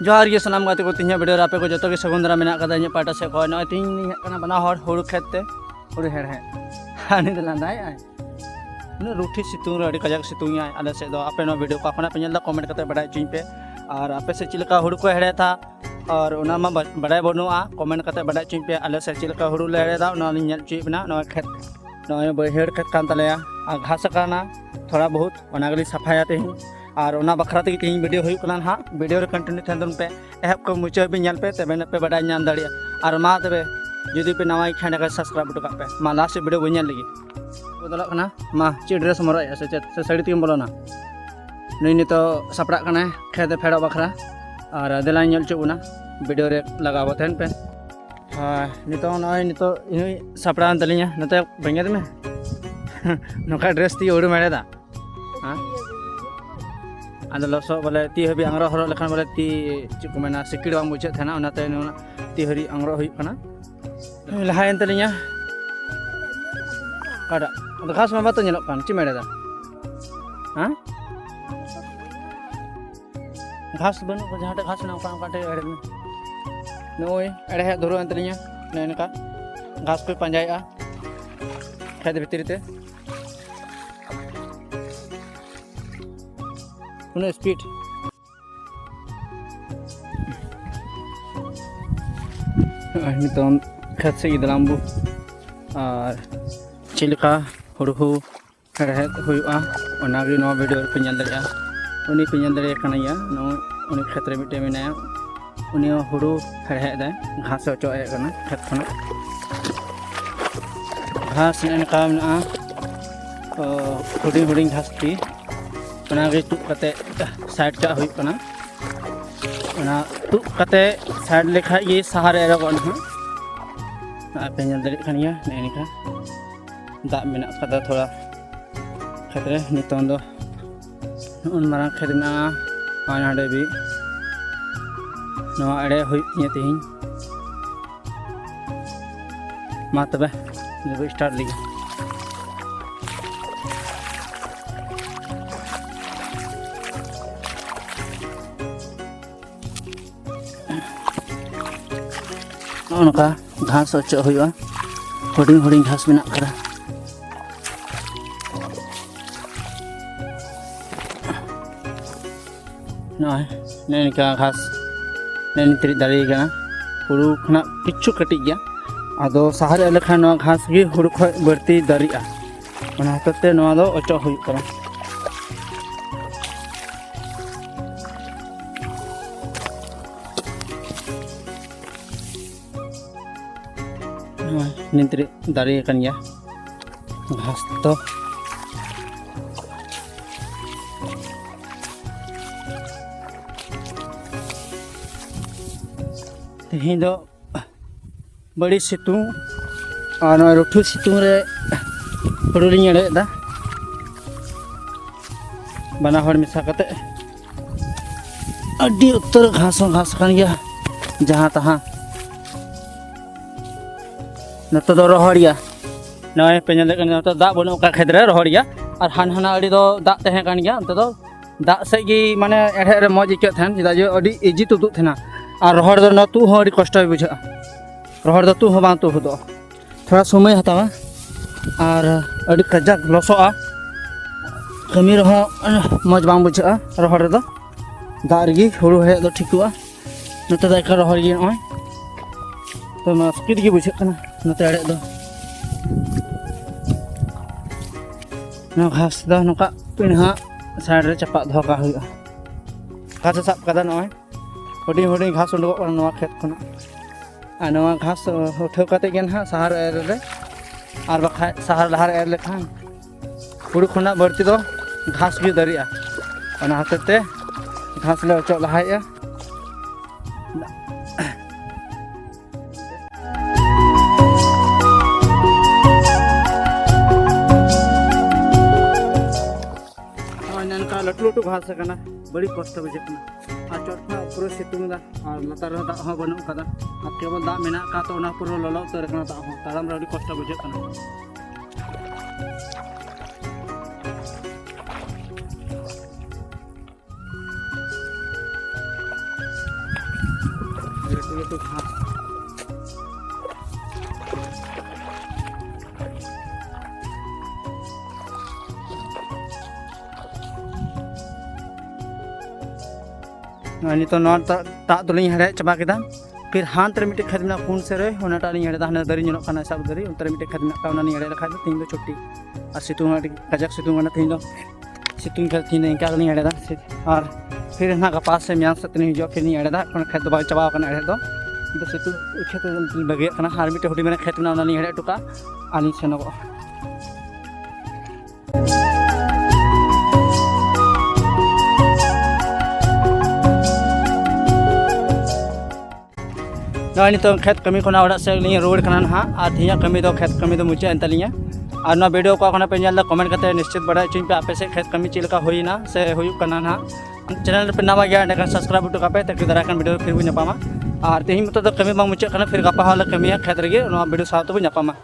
जोहार गे सनाम गाते को तीन वीडियो आपे को जो के सगुन दारा मेना कदा पाटा से को नय तीन कना बना हर हुरु खेत ते हुरु हेड़ है हानि दला नाय आय उन रूठी सितुंग रे कजाक सितुंग आय आले से दो आपे नो वीडियो का पे नेल दा कमेंट करते बड़ा चिन पे और आपे से चिलका हुरु को हेड़े था और उना मा बड़ा बनुआ कमेंट करते बड़ा चिन पे आले से चिलका हुरु ले हेड़े दा उना नेल ची बना नो खेत नो बहेड़ खेत कान तलेया घास काना थोड़ा बहुत ओनागली सफाया ते और उना बखरा ते तीन वीडियो हुई कना हा वीडियो रे कंटिन्यू थंदन पे एहब को मुचा भी नल पे तबे पे बड़ा नाम दाड़िया और मा तबे जुदी पे नवाई खाने का सब्सक्राइब टका पे मा लास्ट वीडियो बन लगी बदल कना मा ची ड्रेस मरो से साड़ी तीन बोलो ना नई नितो सपड़ा कना खेत फेड़ा बखरा और देला नल चुना वीडियो रे लगाबो थेन पे हां नितो नय नितो इनुई सपड़ा तलिया नते बंगे में नोका ड्रेस ती ओडू मेरेदा हां आदो लसो बोले ती हबी आंग्रो हरो लेखान बोले ती चिको मेना सिकिड़ बांग बुझे थेना उनाते ती हरी आंग्रो हुई कना लहायन तलिया काडा अदो घास मा बातो नेलो कान ची मेरेदा हां घास बनु को जहाटे घास ना काटे एड़े नोय एड़े है धरो अंतलिया नेनका घास को पंजाया खेत भीतर ते उन्हें स्पीड नितो खेत से इदलाम्बू और चिलका हुड़हू हेड़हेद हुआ ओनागी नो वीडियो पे नेल दरिया उनी पे नेल दरिया कनाया नो उनी खेत रे मिटे मेनाया उनी हुड़ू हेड़हेद घास ओचो ए कना खेत खना घास नेनका मेना हुडिंग हुडिंग घास ती ओनागे तुक कते साइड का हुई कना ओना तुक कते साइड लेखा ये सहारे रगन ह आपे नेल दरि खनिया नेनिका दा मेना कदा थोड़ा खेतरे नितों दो उन मारा खेत ना आनाडे भी नवा अड़े हुई तिया तिहिन मा तबे जब स्टार्ट लगी नोका घास ओचो हुआ हुडिंग हुडिंग घास मेना करा नय नेनिका घास नेनि तरी दाड़ी गना हुड़ू खना किच्छु कटी गया आदो सहारे लेखा नो घास गी हुड़ू ख बर्ती दाड़िया ओना हतते नोआ दो ओचो हुई करा निंतरी दाड़ी कन गया घास तो तेही दो बड़ी सितुंग और रुठू सितुंग रे हुड़ुलिंग एड़ेदा बना हर मिसा कते अड्डी उत्तर घास कन गया जहाँ तहाँ नतो दो रोहड़िया नय पेनले कन नतो दा बनु का खेत रे रोहड़िया और हाना अड़ी दो दा तहे कन गया अंत दो दा से गी माने एड़े रे मौज इके थन जिदा जे अड़ी इजी तुदु थना और रोहड़ दो न तू हो अड़ी कष्ट बुझा रोहड़ दो तू हो बां तू हो थोड़ा समय हतावा और अड़ी कजाक लसोआ कमी रहो मौज बां बुझा रोहड़ दो दा रगी हुड़ू हे दो ठिकुआ नतो दा का रोहड़ गी नय तो मुश्किल गी बुझा कना नते अड़े दो न घास दो नका पिन्हा साइड रे चपा धो का हुआ घास साब कदा नय हुडी हुडी घास उडो नवा खेत खना आ नवा घास उठाव कते गेन हा सहार एर रे आर बखा सहार लहार एर लेखान हुडू खना बर्ती दो घास भी दरिया ओना हतते घास ले ओचो लहाया लटू लटू घास कना बड़ी कष्ट बुझे और चोटना पूरा सितुंग दा और लतार दा हो बनु कदा और केवल दा मेना का तो ना पूरा ललो उतर कना दा हो ताराम रे कष्ट बुझे कना Itu घास ini तो not tak tuling head coba kita फिर हाथ रे मिटे खेत में कौन से रे होना टाली हेड दाहना दरी जनक खाना सब दरी उनतर मिटे खेत में काउना नी हेड रखा तीन दो छुट्टी और सितुंग कजक सितुंग ना तीन दो सितुंग खेत तीन इनका नी हेड दा और फिर ना का पास से म्यां से तीन जो फिर नी हेड दा कोन खेत बा चबा कना हेड दो सितु खेत बगे कना हार मिटे हुडी में खेत में ना नी हेड टुका आनी सेनो नॉय नितो खेत कमी खोना ओड़ा से लिया रोड कना हा आधिया कमी दो खेत कमी दो मुचे अंतलिया और ना वीडियो को खना पे जल्ला कमेंट करते निश्चित बड़ा चिन पे आपे से खेत कमी चिलका होइना से होयु कना ना चैनल पे नवा गया डका सब्सक्राइब टू कापे तक दरा कन वीडियो फिर बुझ पामा और तेही मत तो कमी बा मुचे कना फिर गपा होला कमी खेत रगे वीडियो साथ तो बुझ पामा।